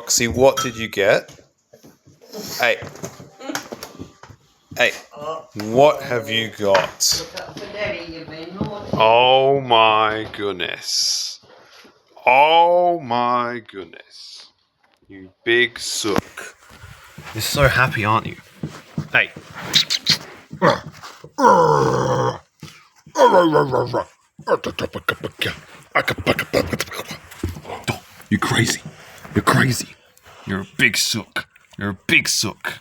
Roxy, what did you get? Hey. Hey. What have you got? Look up for Daddy, you've been naughty. Oh my goodness. Oh my goodness. You big sook. You're so happy, aren't you? Hey. You're crazy. You're crazy. You're a big sook. You're a big sook.